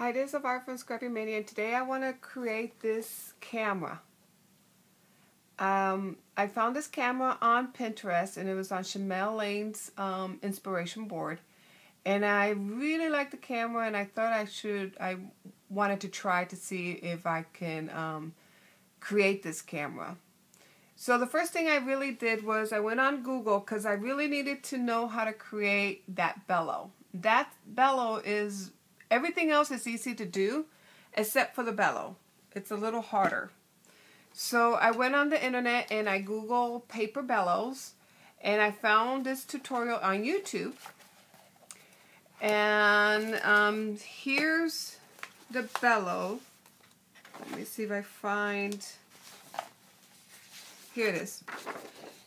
Hi, this is Avar from Scrappy Mania, and today I want to create this camera. I found this camera on Pinterest, and it was on Shamel Lane's inspiration board. And I really liked the camera, and I thought I wanted to try to see if I can create this camera. So the first thing I really did was I went on Google because I really needed to know how to create that bellow. That bellow is, everything else is easy to do except for the bellow. It's a little harder. So I went on the internet and I Googled paper bellows, and I found this tutorial on YouTube. And here's the bellow. Let me see if I find, here it is.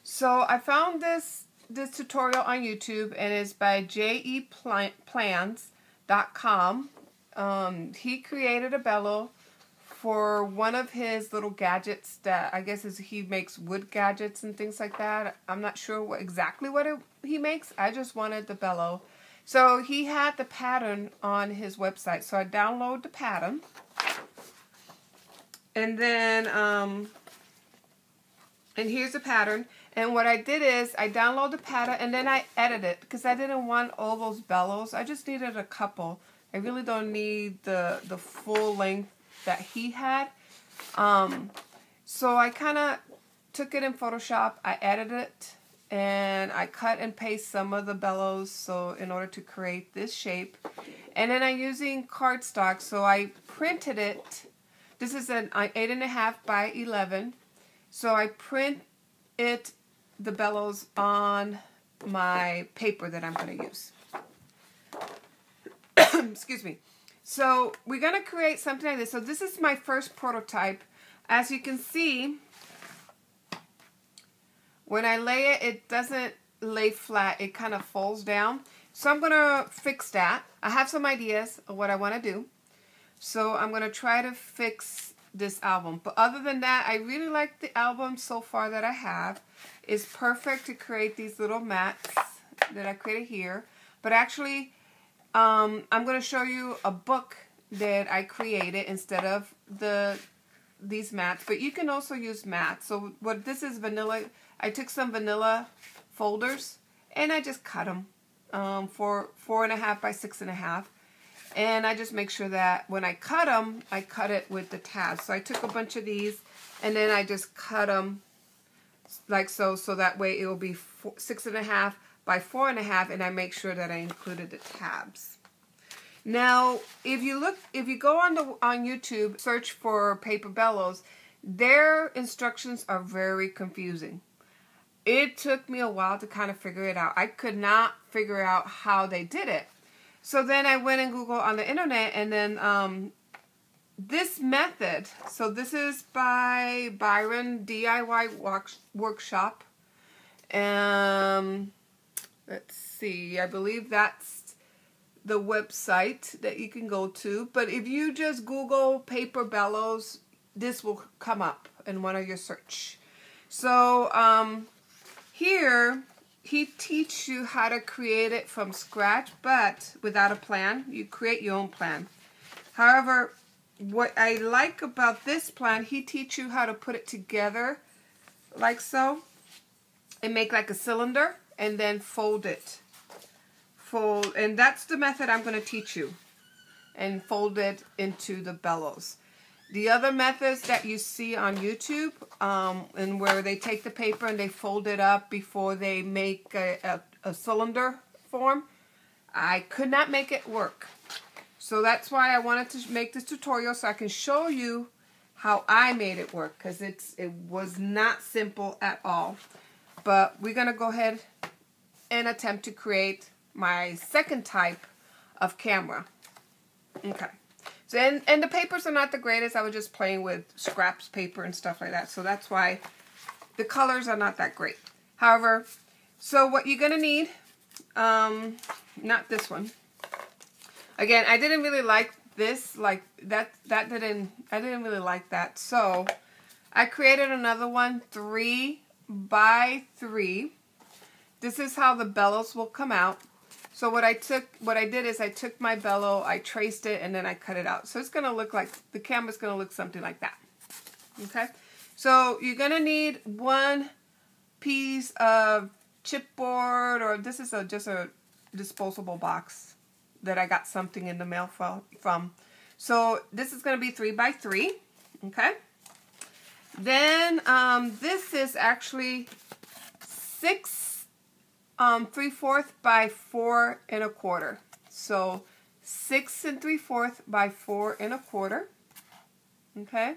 So I found this tutorial on YouTube, and it's by jeplans.com. He created a bellow for one of his little gadgets that I guess he makes wood gadgets and things like that. I'm not sure exactly what he makes. I just wanted the bellow. So he had the pattern on his website. So I download the pattern. And then, and here's the pattern. And what I did is I downloaded the pattern and then I edited it because I didn't want all those bellows. I just needed a couple. I really don't need the full length that he had. So I kind of took it in Photoshop. I edited it and I cut and paste some of the bellows so in order to create this shape. And then I'm using cardstock, so I printed it. This is an 8.5 by 11. So I print the bellows on my paper that I'm going to use. Excuse me. So we're going to create something like this. So this is my first prototype. As you can see, when I lay it, it doesn't lay flat. It kind of falls down. So I'm going to fix that. I have some ideas of what I want to do. So I'm going to try to fix this album. But other than that, I really like the album so far that I have. It's perfect to create these little mats that I created here. But actually, I'm going to show you a book that I created instead of these mats. But you can also use mats. So what this is vanilla. I took some vanilla folders and I just cut them for 4.5 by 6.5. And I just make sure that when I cut them, I cut it with the tabs. So I took a bunch of these and then I just cut them like so. So that way it will be 6.5 by 4.5, and I make sure that I included the tabs. Now, if you go on YouTube, search for paper bellows, their instructions are very confusing. It took me a while to kind of figure it out. I could not figure out how they did it. So then I went and Googled on the internet, and then this method, so this is by Byron DIY Workshop. Let's see, I believe that's the website that you can go to. But if you just Google paper bellows, this will come up in one of your search. So here, he teaches you how to create it from scratch, but without a plan. You create your own plan. However, what I like about this plan, he teaches you how to put it together like so and make like a cylinder and then fold it. And that's the method I'm going to teach you. And fold it into the bellows. The other methods that you see on YouTube, and where they take the paper and they fold it up before they make a cylinder form, I could not make it work. So that's why I wanted to make this tutorial so I can show you how I made it work, because it was not simple at all. But we're going to go ahead and attempt to create my second type of camera. Okay. So, and the papers are not the greatest. I was just playing with scraps paper and stuff like that. So that's why the colors are not that great. However, so what you're going to need, not this one. Again, I didn't really like this, like I didn't really like that. So I created another one, 3 by 3. This is how the bellows will come out. So what I did is I took my bellow, I traced it, and then I cut it out. So it's going to look like, the camera's going to look something like that. Okay? So you're going to need one piece of chipboard, or this is just a disposable box that I got something in the mail from. So this is going to be 3 by 3. Okay? Then this is actually 6 3/4 by 4 1/4. So 6 3/4 by 4 1/4. Okay?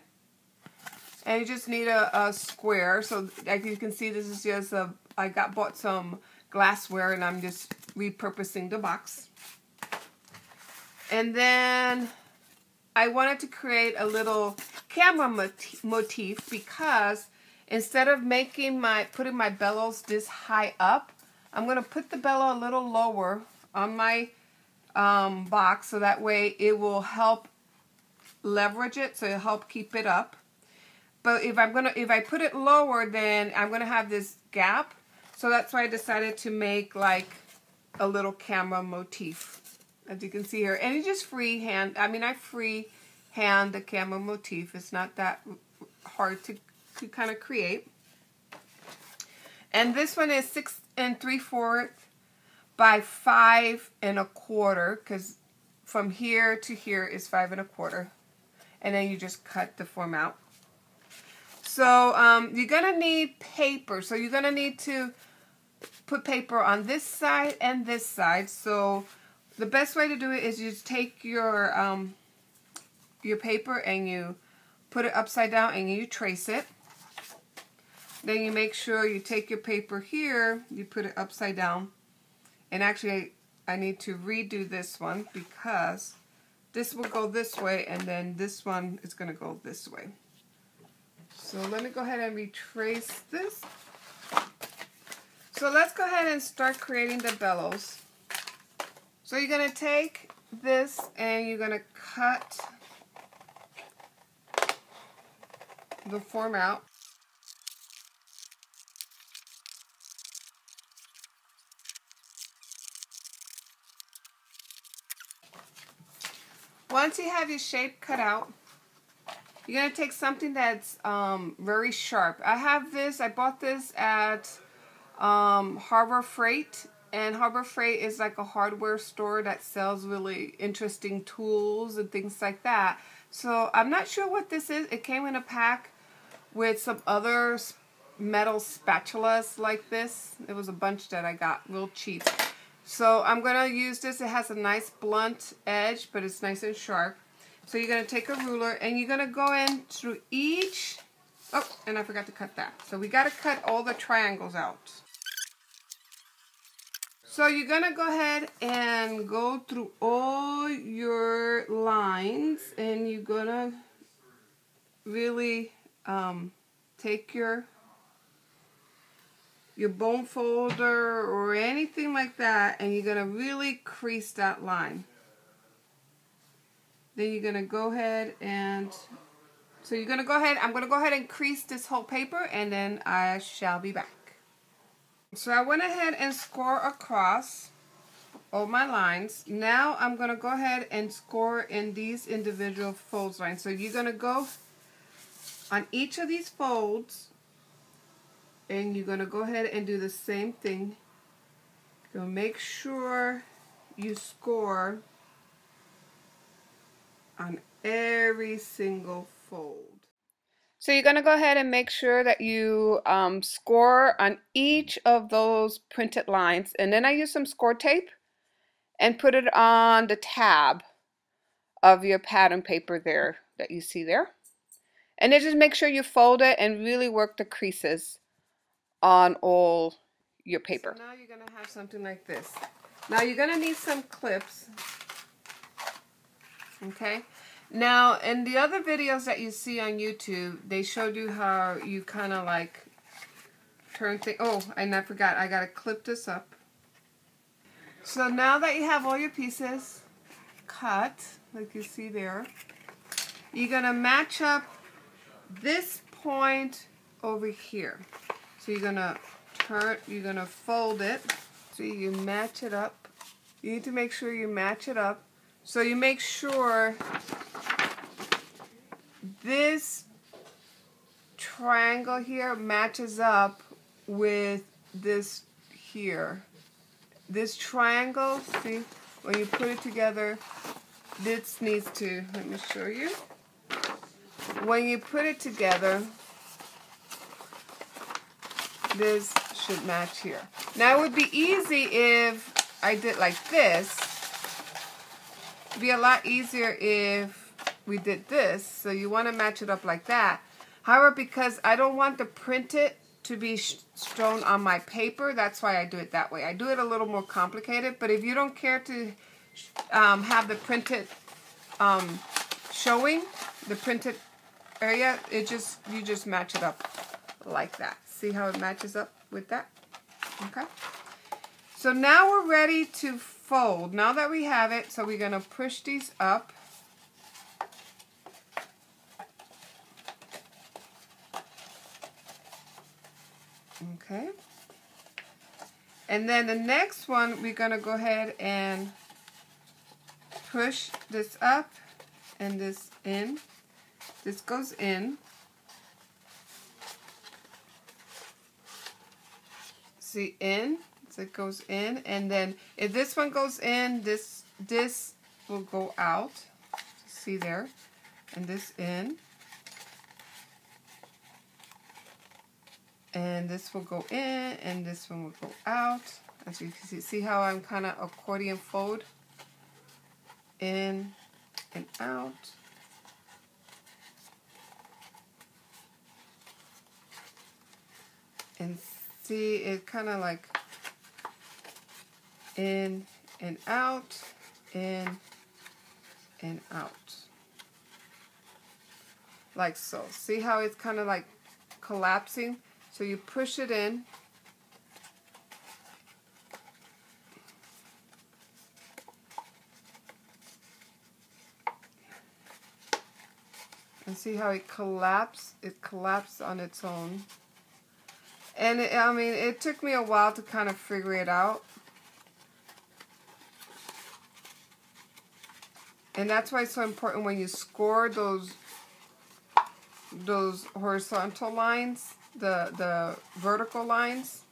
And you just need a square. So as you can see, this is just I bought some glassware and I'm just repurposing the box. And then I wanted to create a little camera motif because instead of putting my bellows this high up, I'm going to put the bellow a little lower on my box so that way it will help leverage it, so it'll help keep it up. But if I put it lower, then I'm gonna have this gap. So that's why I decided to make like a little camera motif, as you can see here. And you just freehand. I freehand the camera motif. It's not that hard to kind of create. And this one is 6 3/4 by 5 1/4, because from here to here is 5 1/4, and then you just cut the form out. So you're going to need paper. So you're going to need to put paper on this side and this side. So the best way to do it is you just take your paper and you put it upside down and you trace it. Then you make sure you take your paper here, you put it upside down. And actually I need to redo this one because this will go this way and then this one is going to go this way. So let me go ahead and retrace this. So let's go ahead and start creating the bellows. So you're going to take this and you're going to cut the form out. Once you have your shape cut out, you're going to take something that's very sharp. I bought this at Harbor Freight. And Harbor Freight is like a hardware store that sells really interesting tools and things like that. So I'm not sure what this is. It came in a pack with some other metal spatulas like this. It was a bunch that I got real cheap. So I'm going to use this. It has a nice blunt edge, but it's nice and sharp. So you're going to take a ruler and you're going to go in through each. Oh, and I forgot to cut that. So we got to cut all the triangles out. So you're going to go ahead and go through all your lines and you're going to really take your bone folder or anything like that and you're going to really crease that line. Then you're going to go ahead and, so you're going to go ahead, I'm going to go ahead and crease this whole paper and then I shall be back. So I went ahead and score across all my lines. Now I'm going to go ahead and score in these individual folds lines. So you're going to go on each of these folds and you're going to go ahead and do the same thing. You're going to make sure you score on every single fold. So you're going to go ahead and make sure that you score on each of those printed lines. And then I use some score tape and put it on the tab of your pattern paper there that you see there. And then just make sure you fold it and really work the creases on all your paper. So now you're going to have something like this. Now you're going to need some clips. Okay. Now, in the other videos that you see on YouTube, they showed you how you kind of like turn things. Oh, and I forgot, I got to clip this up. So now that you have all your pieces cut, like you see there, you're going to match up this point over here. So you're going to fold it. So you match it up You need to make sure you match it up. So you make sure this triangle here matches up with this here. This triangle, see, when you put it together, this needs to, let me show you. When you put it together, this should match here. Now it would be easy if I did like this. It'd be a lot easier if we did this. So you want to match it up like that. However, because I don't want the printed to be shown on my paper, that's why I do it that way. I do it a little more complicated, but if you don't care to have the printed showing, the printed area, you just match it up like that. See how it matches up with that? Okay. So now we're ready to fold. Now that we have it, so we're going to push these up. Okay. And then the next one, we're going to go ahead and push this up and this in. This goes in. See, in. So it goes in. And then if this one goes in, this will go out. See there? And this in. And this will go in, and this one will go out. As you can see how I'm kind of accordion fold. In and out. And see, it kind of like in and out, in and out. Like so. See how it's kind of like collapsing? So you push it in. And see how it collapsed? It collapsed on its own. And I mean, it took me a while to kind of figure it out. And that's why it's so important when you score those horizontal lines, the vertical lines,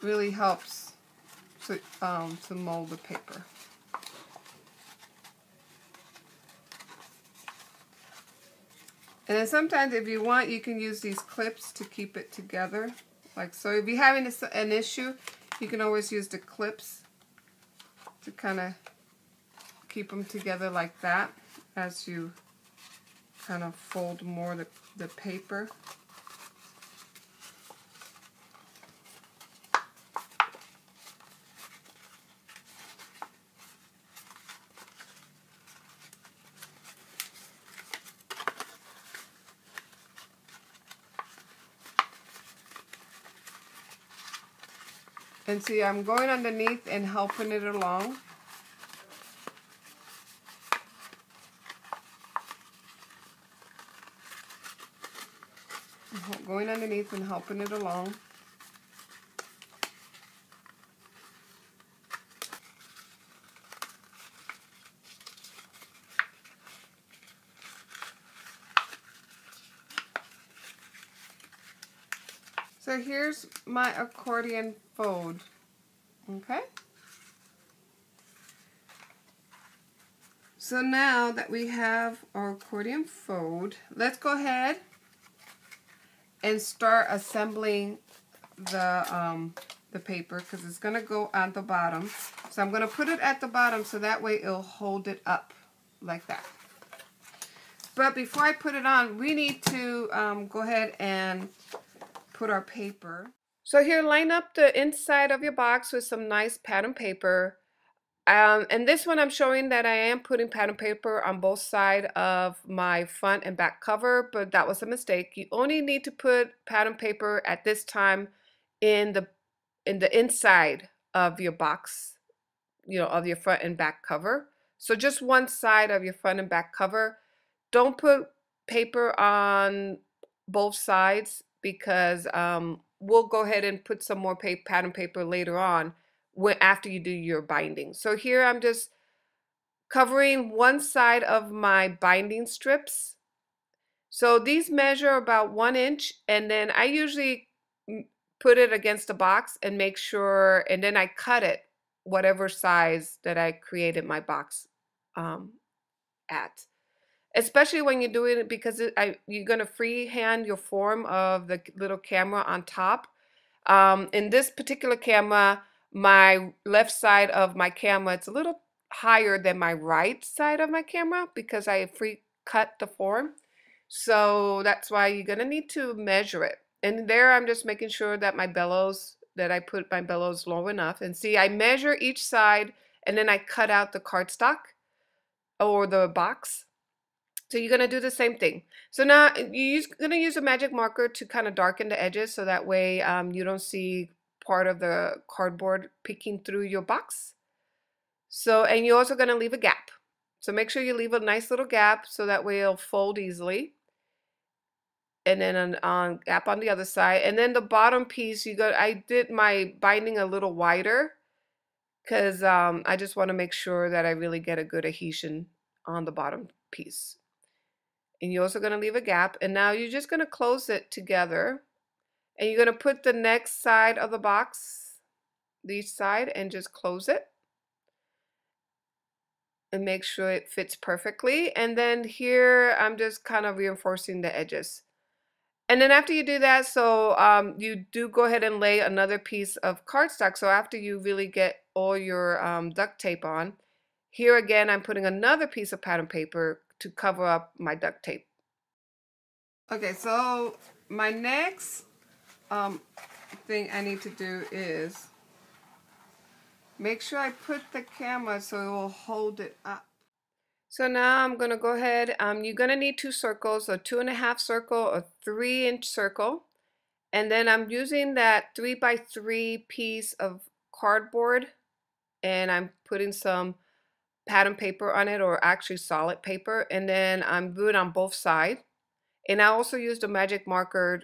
really helps to mold the paper. And then sometimes if you want, you can use these clips to keep it together. Like so. If you're having an issue, you can always use the clips to kind of keep them together like that as you kind of fold more the paper. And see, I'm going underneath and helping it along. Going underneath and helping it along. So here's my accordion fold. Okay? So now that we have our accordion fold, let's go ahead and start assembling the paper, because it's going to go at the bottom. So I'm going to put it at the bottom so that way it'll hold it up like that. But before I put it on, we need to go ahead and put our paper. So here, line up the inside of your box with some nice pattern paper. And this one I'm showing that I am putting pattern paper on both sides of my front and back cover, but that was a mistake. You only need to put pattern paper at this time in the inside of your box, you know, of your front and back cover. So just one side of your front and back cover. Don't put paper on both sides, because we'll go ahead and put some more pattern paper later on after you do your binding. So here I'm just covering one side of my binding strips. So these measure about 1 inch, and then I usually put it against the box and make sure, and then I cut it whatever size that I created my box at. Especially when you're doing it, because you're going to freehand your form of the little camera on top. In this particular camera, my left side of my camera, it's a little higher than my right side of my camera because I free cut the form. So that's why you're going to need to measure it. And there I'm just making sure that my bellows, that I put my bellows low enough. And see, I measure each side and then I cut out the cardstock or the box. So you're going to do the same thing. So now you're going to use a magic marker to kind of darken the edges so that way you don't see part of the cardboard peeking through your box. So, and you're also going to leave a gap. So make sure you leave a nice little gap so that way it'll fold easily. And then a gap on the other side. And then the bottom piece, I did my binding a little wider because I just want to make sure that I really get a good adhesion on the bottom piece. And you're also going to leave a gap, and now you're just going to close it together, and you're going to put the next side of the box, each side, and just close it and make sure it fits perfectly. And then here I'm just kind of reinforcing the edges. And then after you do that, so you do go ahead and lay another piece of cardstock. So after you really get all your duct tape on, here again I'm putting another piece of pattern paper to cover up my duct tape. Okay, so my next thing I need to do is make sure I put the camera so it will hold it up. So now I'm going to go ahead, you're going to need 2 circles, a 2.5 circle, a 3-inch circle, and then I'm using that 3x3 piece of cardboard, and I'm putting some pattern paper on it, or actually solid paper, and then I'm doing it on both sides. And I also used a magic marker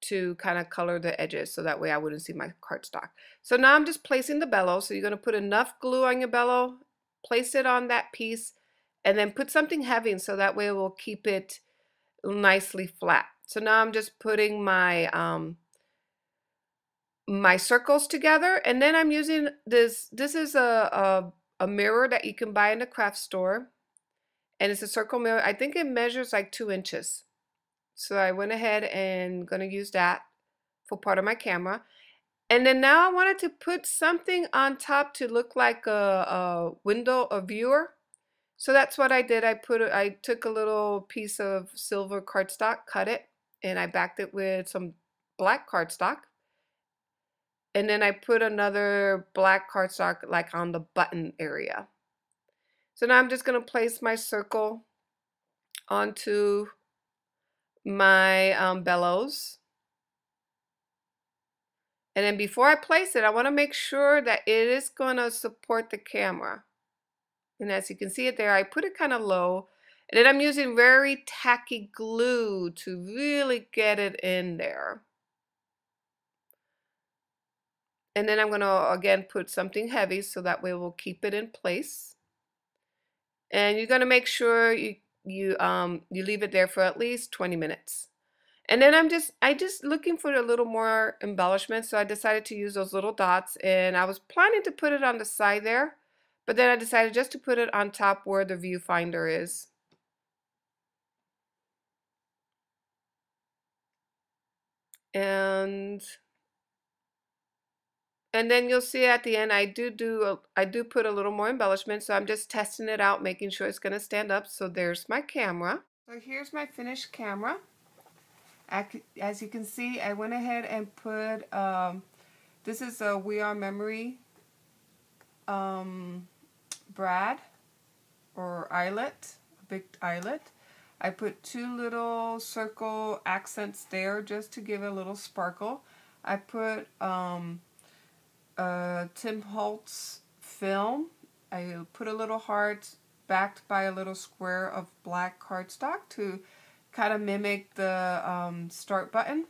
to kind of color the edges so that way I wouldn't see my cardstock. So now I'm just placing the bellow. So you're going to put enough glue on your bellow, place it on that piece, and then put something heavy so that way it will keep it nicely flat. So now I'm just putting my my circles together, and then I'm using this. This is a mirror that you can buy in the craft store, and it's a circle mirror. I think it measures like 2 inches. So I went ahead and going to use that for part of my camera. And then now I wanted to put something on top to look like a window, a viewer. So that's what I did. I took a little piece of silver cardstock, cut it, and I backed it with some black cardstock. And then I put another black cardstock like on the button area. So now I'm just going to place my circle onto my bellows. And then before I place it, I want to make sure that it is going to support the camera. And as you can see it there, I put it kind of low. And then I'm using very tacky glue to really get it in there. And then I'm going to again put something heavy so that way we'll keep it in place. And you're going to make sure you leave it there for at least 20 minutes. And then I just looking for a little more embellishment, so I decided to use those little dots, and I was planning to put it on the side there, but then I decided just to put it on top where the viewfinder is. And then you'll see at the end I do put a little more embellishment, so I'm just testing it out, making sure it's going to stand up. So there's my camera. So here's my finished camera. As you can see, I went ahead and put, this is a We Are Memory brad or eyelet, a big eyelet. I put 2 little circle accents there just to give it a little sparkle. I put Tim Holtz film. I put a little heart backed by a little square of black cardstock to kind of mimic the start button.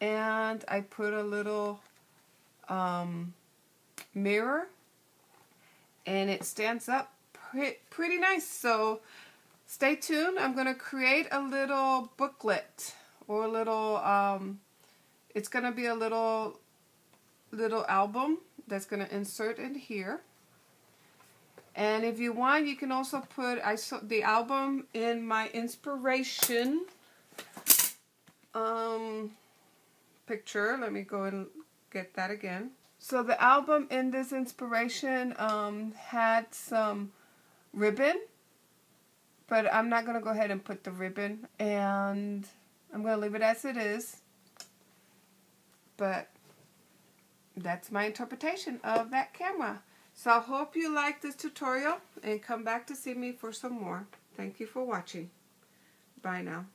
And I put a little mirror, and it stands up pretty nice. So stay tuned. I'm going to create a little booklet, or a little, it's going to be a little album that's going to insert in here. And if you want, you can also put the album in my inspiration picture. Let me go and get that again. So the album in this inspiration had some ribbon, but I'm not going to go ahead and put the ribbon, and I'm going to leave it as it is. But that's my interpretation of that camera. So I hope you like this tutorial and come back to see me for some more. Thank you for watching. Bye now.